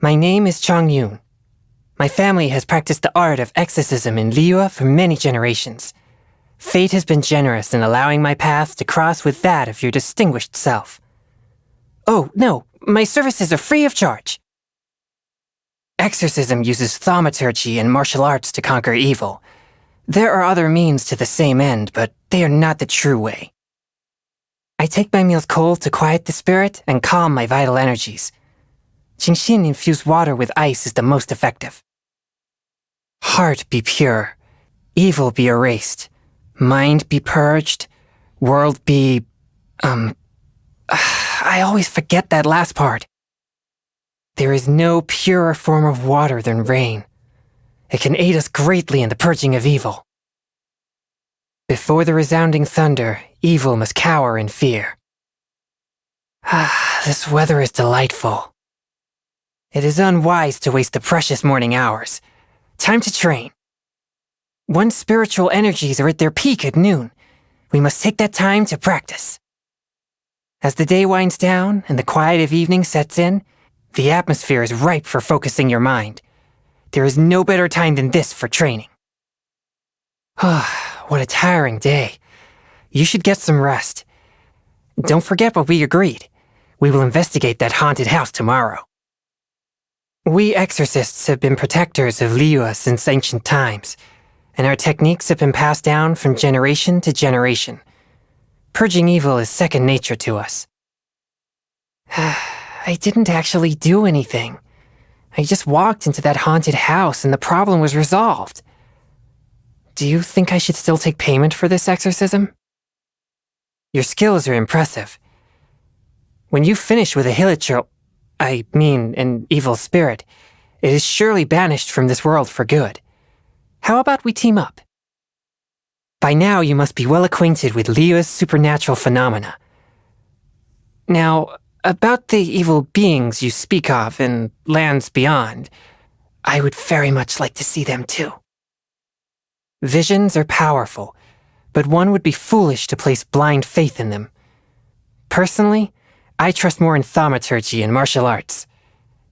My name is Chang Yun. My family has practiced the art of exorcism in Liyue for many generations. Fate has been generous in allowing my path to cross with that of your distinguished self. Oh, no, my services are free of charge. Exorcism uses thaumaturgy and martial arts to conquer evil. There are other means to the same end, but they are not the true way. I take my meals cold to quiet the spirit and calm my vital energies. Genshin infused water with ice is the most effective. Heart be pure, evil be erased, mind be purged, world be... I always forget that last part. There is no purer form of water than rain. It can aid us greatly in the purging of evil. Before the resounding thunder, evil must cower in fear. This weather is delightful. It is unwise to waste the precious morning hours. Time to train. One's spiritual energies are at their peak at noon. We must take that time to practice. As the day winds down and the quiet of evening sets in, the atmosphere is ripe for focusing your mind. There is no better time than this for training. What a tiring day. You should get some rest. Don't forget what we agreed. We will investigate that haunted house tomorrow. We exorcists have been protectors of Liyue since ancient times, and our techniques have been passed down from generation to generation. Purging evil is second nature to us. I didn't actually do anything. I just walked into that haunted house and the problem was resolved. Do you think I should still take payment for this exorcism? Your skills are impressive. When you finish with a an evil spirit, it is surely banished from this world for good. How about we team up? By now you must be well acquainted with Liyue's supernatural phenomena. Now, about the evil beings you speak of in lands beyond, I would very much like to see them too. Visions are powerful, but one would be foolish to place blind faith in them. Personally, I trust more in thaumaturgy and martial arts.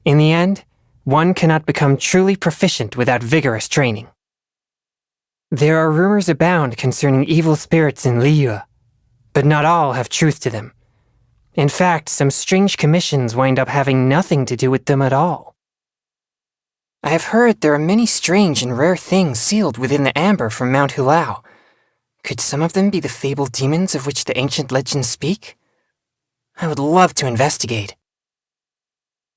In the end, one cannot become truly proficient without vigorous training. There are rumors abound concerning evil spirits in Liyue, but not all have truth to them. In fact, some strange commissions wind up having nothing to do with them at all. I have heard there are many strange and rare things sealed within the amber from Mount Hulao. Could some of them be the fabled demons of which the ancient legends speak? I would love to investigate.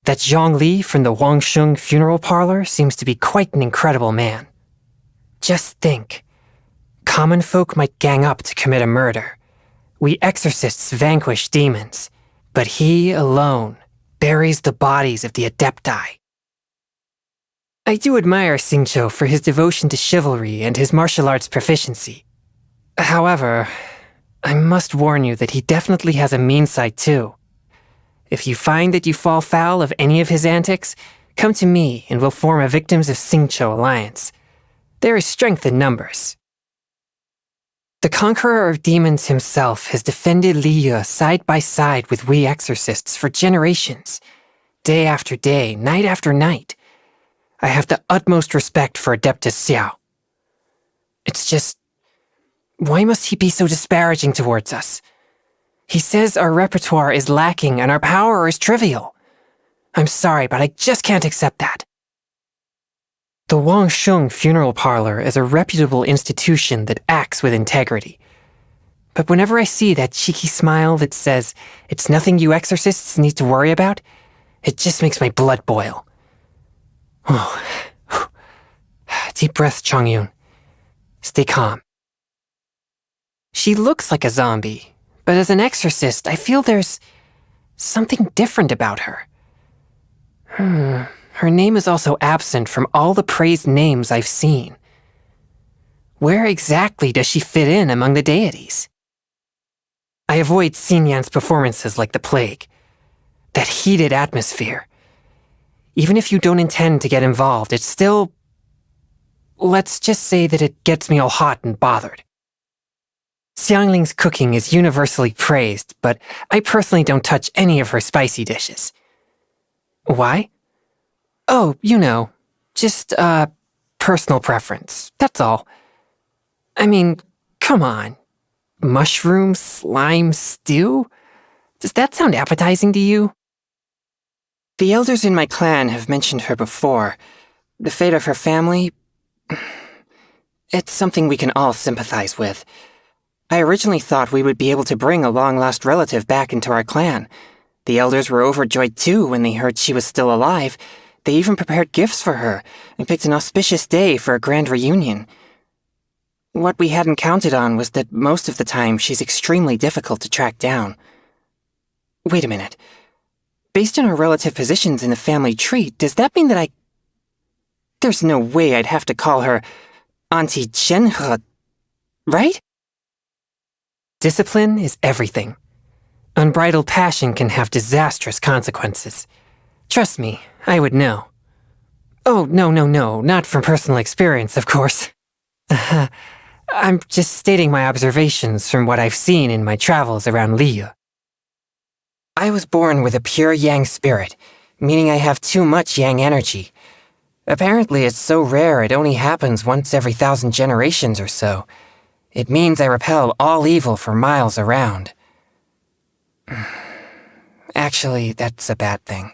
That Zhang Li from the Wangsheng funeral parlor seems to be quite an incredible man. Just think. Common folk might gang up to commit a murder. We exorcists vanquish demons, but he alone buries the bodies of the adepti. I do admire Xingqiu for his devotion to chivalry and his martial arts proficiency. However, I must warn you that he definitely has a mean side too. If you find that you fall foul of any of his antics, come to me and we'll form a Victims of Xingqiu alliance. There is strength in numbers. The conqueror of demons himself has defended Liyue side by side with we exorcists for generations, day after day, night after night. I have the utmost respect for Adeptus Xiao. It's just, why must he be so disparaging towards us? He says our repertoire is lacking and our power is trivial. I'm sorry, but I just can't accept that. The Wangsheng funeral parlor is a reputable institution that acts with integrity. But whenever I see that cheeky smile that says, it's nothing you exorcists need to worry about, it just makes my blood boil. Oh, deep breath, Changyun. Stay calm. She looks like a zombie, but as an exorcist, I feel there's something different about her. Her name is also absent from all the praised names I've seen. Where exactly does she fit in among the deities? I avoid Xinyan's performances like the plague. That heated atmosphere. Even if you don't intend to get involved, it's still... Let's just say that it gets me all hot and bothered. Xiangling's cooking is universally praised, but I personally don't touch any of her spicy dishes. Why? Oh, just, personal preference, that's all. I mean, come on. Mushroom slime stew? Does that sound appetizing to you? The elders in my clan have mentioned her before. The fate of her family... It's something we can all sympathize with. I originally thought we would be able to bring a long-lost relative back into our clan. The elders were overjoyed too when they heard she was still alive. They even prepared gifts for her and picked an auspicious day for a grand reunion. What we hadn't counted on was that most of the time she's extremely difficult to track down. Wait a minute. Based on our relative positions in the family tree, does that mean that There's no way I'd have to call her Auntie Genhe, right? Discipline is everything. Unbridled passion can have disastrous consequences. Trust me, I would know. Oh, no, not from personal experience, of course. I'm just stating my observations from what I've seen in my travels around Liyue. I was born with a pure yang spirit, meaning I have too much yang energy. Apparently it's so rare it only happens once every 1,000 generations or so. It means I repel all evil for miles around. Actually, that's a bad thing.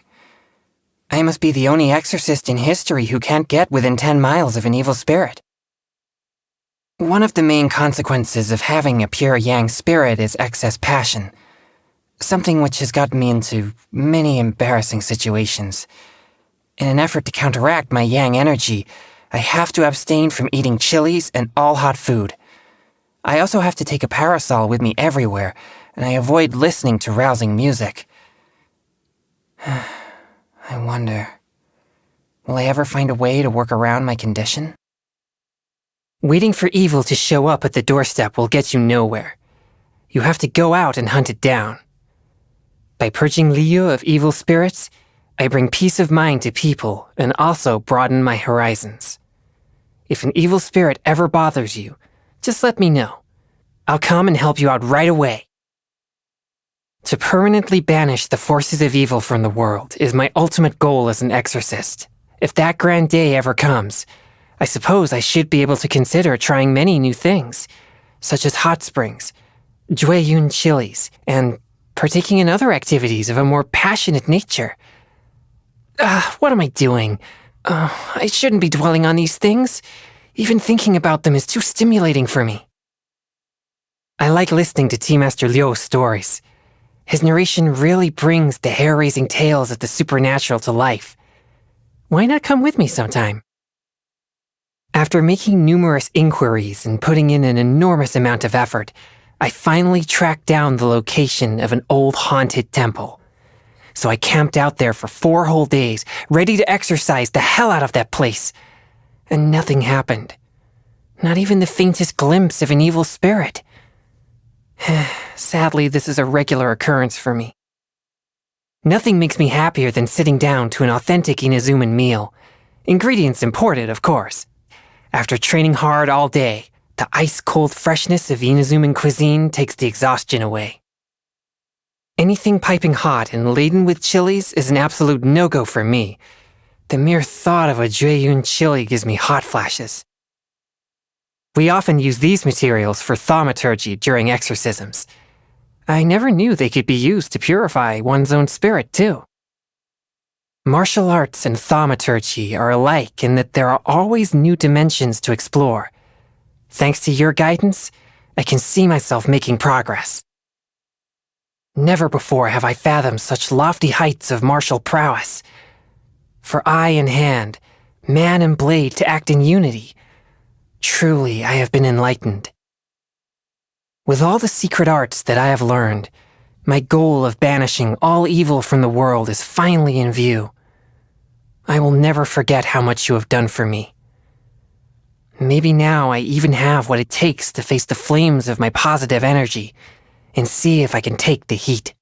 I must be the only exorcist in history who can't get within 10 miles of an evil spirit. One of the main consequences of having a pure yang spirit is excess passion. Something which has gotten me into many embarrassing situations. In an effort to counteract my yang energy, I have to abstain from eating chilies and all hot food. I also have to take a parasol with me everywhere, and I avoid listening to rousing music. I wonder, will I ever find a way to work around my condition? Waiting for evil to show up at the doorstep will get you nowhere. You have to go out and hunt it down. By purging Liyue of evil spirits, I bring peace of mind to people and also broaden my horizons. If an evil spirit ever bothers you, just let me know. I'll come and help you out right away. To permanently banish the forces of evil from the world is my ultimate goal as an exorcist. If that grand day ever comes, I suppose I should be able to consider trying many new things, such as hot springs, Jueyun chilies, and partaking in other activities of a more passionate nature. What am I doing? I shouldn't be dwelling on these things. Even thinking about them is too stimulating for me. I like listening to Tea Master Liu's stories. His narration really brings the hair-raising tales of the supernatural to life. Why not come with me sometime? After making numerous inquiries and putting in an enormous amount of effort, I finally tracked down the location of an old haunted temple. So I camped out there for 4 whole days, ready to exorcise the hell out of that place. And nothing happened. Not even the faintest glimpse of an evil spirit. Sadly, this is a regular occurrence for me. Nothing makes me happier than sitting down to an authentic Inazuman meal. Ingredients imported, of course. After training hard all day, the ice-cold freshness of Inazuman cuisine takes the exhaustion away. Anything piping hot and laden with chilies is an absolute no-go for me. The mere thought of a Jueyun chili gives me hot flashes. We often use these materials for thaumaturgy during exorcisms. I never knew they could be used to purify one's own spirit, too. Martial arts and thaumaturgy are alike in that there are always new dimensions to explore. Thanks to your guidance, I can see myself making progress. Never before have I fathomed such lofty heights of martial prowess. For eye and hand, man and blade to act in unity. Truly, I have been enlightened. With all the secret arts that I have learned, my goal of banishing all evil from the world is finally in view. I will never forget how much you have done for me. Maybe now I even have what it takes to face the flames of my positive energy and see if I can take the heat.